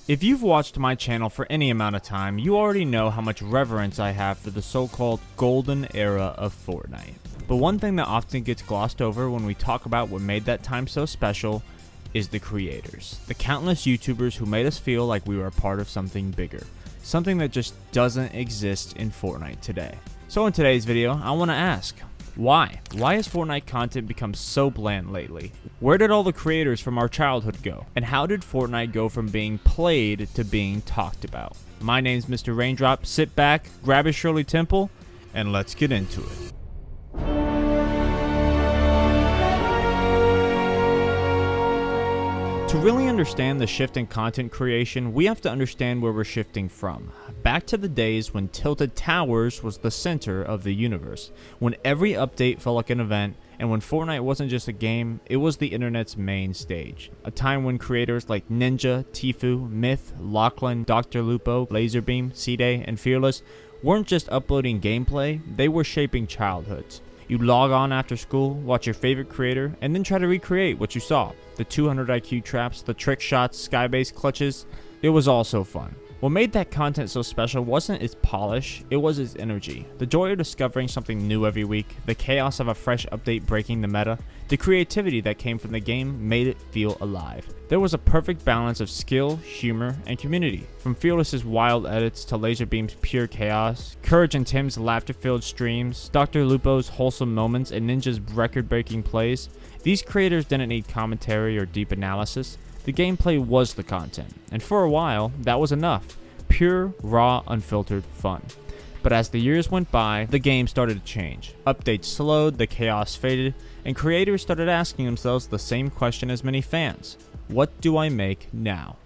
If you've watched my channel for any amount of time, you already know how much reverence I have for the so-called golden era of Fortnite. But one thing that often gets glossed over when we talk about what made that time so special is the creators. The countless YouTubers who made us feel like we were a part of something bigger. Something that just doesn't exist in Fortnite today. So in today's video, I want to ask, why? Why has Fortnite content become so bland lately? Where did all the creators from our childhood go? And how did Fortnite go from being played to being talked about? My name's Mr.Raindrop. Sit back, grab a Shirley Temple, and let's get into it. To really understand the shift in content creation, we have to understand where we're shifting from. Back to the days when Tilted Towers was the center of the universe, when every update felt like an event, and when Fortnite wasn't just a game, it was the internet's main stage. A time when creators like Ninja, tfue, Myth, Lachlan, drlupo, lazarbeam, ceeday, and Fearless weren't just uploading gameplay, they were shaping childhoods. You'd log on after school, watch your favorite creator, and then try to recreate what you saw. The 200 IQ traps, the trick shots, skybase clutches, it was all so fun. What made that content so special wasn't its polish, it was its energy. The joy of discovering something new every week, the chaos of a fresh update breaking the meta, the creativity that came from the game made it feel alive. There was a perfect balance of skill, humor, and community. From Fearless's wild edits to Lazarbeam's pure chaos, Courage and Tim's laughter-filled streams, drlupo's wholesome moments, and Ninja's record-breaking plays, these creators didn't need commentary or deep analysis. The gameplay was the content, and for a while, that was enough. Pure, raw, unfiltered fun. But as the years went by, the game started to change. Updates slowed, the chaos faded, and creators started asking themselves the same question as many fans. What do I make now?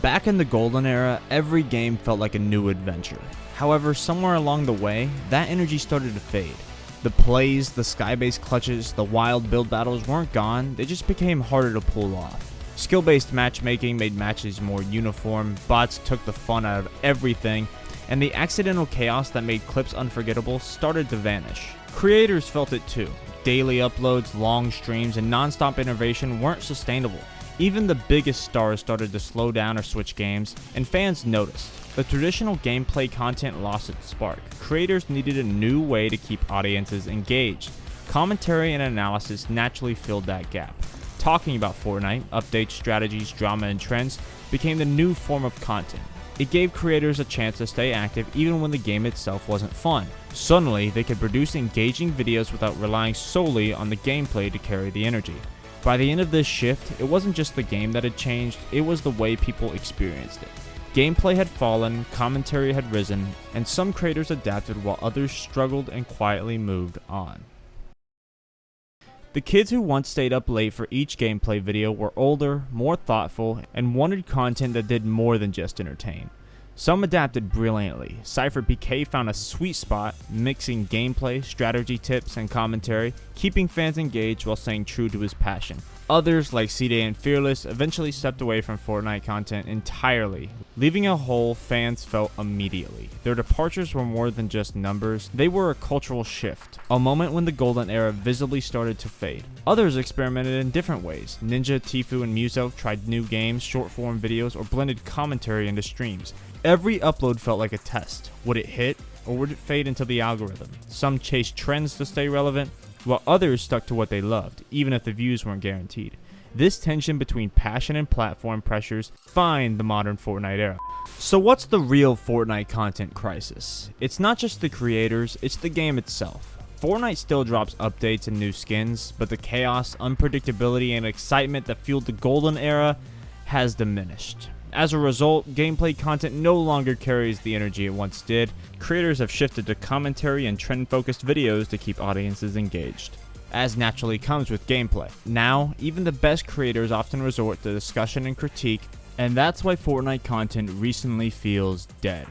Back in the golden era, every game felt like a new adventure. However, somewhere along the way, that energy started to fade. The plays, the skybase clutches, the wild build battles weren't gone, they just became harder to pull off. Skill-based matchmaking made matches more uniform, bots took the fun out of everything, and the accidental chaos that made clips unforgettable started to vanish. Creators felt it too. Daily uploads, long streams, and non-stop innovation weren't sustainable. Even the biggest stars started to slow down or switch games, and fans noticed. The traditional gameplay content lost its spark. Creators needed a new way to keep audiences engaged. Commentary and analysis naturally filled that gap. Talking about Fortnite, updates, strategies, drama, and trends became the new form of content. It gave creators a chance to stay active even when the game itself wasn't fun. Suddenly, they could produce engaging videos without relying solely on the gameplay to carry the energy. By the end of this shift, it wasn't just the game that had changed, it was the way people experienced it. Gameplay had fallen, commentary had risen, and some creators adapted while others struggled and quietly moved on. The kids who once stayed up late for each gameplay video were older, more thoughtful, and wanted content that did more than just entertain. Some adapted brilliantly. CypherPK found a sweet spot, mixing gameplay, strategy tips, and commentary, keeping fans engaged while staying true to his passion. Others, like ceeday and Fearless, eventually stepped away from Fortnite content entirely, leaving a hole fans felt immediately. Their departures were more than just numbers, they were a cultural shift, a moment when the golden era visibly started to fade. Others experimented in different ways. Ninja, tfue, and muselk tried new games, short-form videos, or blended commentary into streams. Every upload felt like a test. Would it hit, or would it fade into the algorithm? Some chased trends to stay relevant, while others stuck to what they loved, even if the views weren't guaranteed. This tension between passion and platform pressures defined the modern Fortnite era. So what's the real Fortnite content crisis? It's not just the creators, it's the game itself. Fortnite still drops updates and new skins, but the chaos, unpredictability, and excitement that fueled the golden era has diminished. As a result, gameplay content no longer carries the energy it once did. Creators have shifted to commentary and trend-focused videos to keep audiences engaged, as naturally comes with gameplay. Now, even the best creators often resort to discussion and critique, and that's why Fortnite content recently feels dead.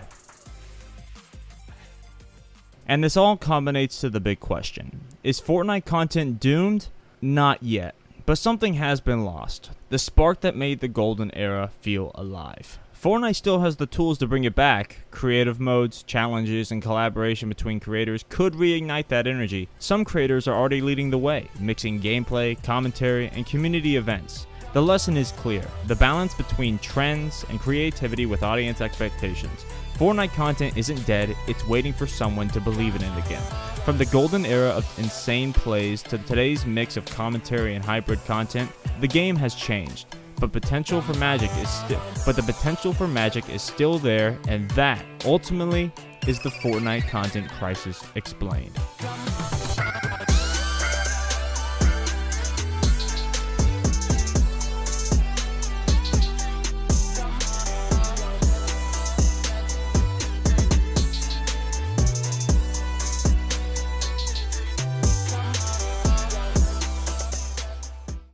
And this all culminates to the big question. Is Fortnite content doomed? Not yet. But something has been lost. The spark that made the golden era feel alive. Fortnite still has the tools to bring it back. Creative modes, challenges, and collaboration between creators could reignite that energy. Some creators are already leading the way, mixing gameplay, commentary, and community events. The lesson is clear: the balance between trends and creativity with audience expectations. Fortnite content isn't dead, it's waiting for someone to believe in it again. From the golden era of insane plays to today's mix of commentary and hybrid content, the game has changed. But the potential for magic is still there, and that ultimately is the Fortnite content crisis explained.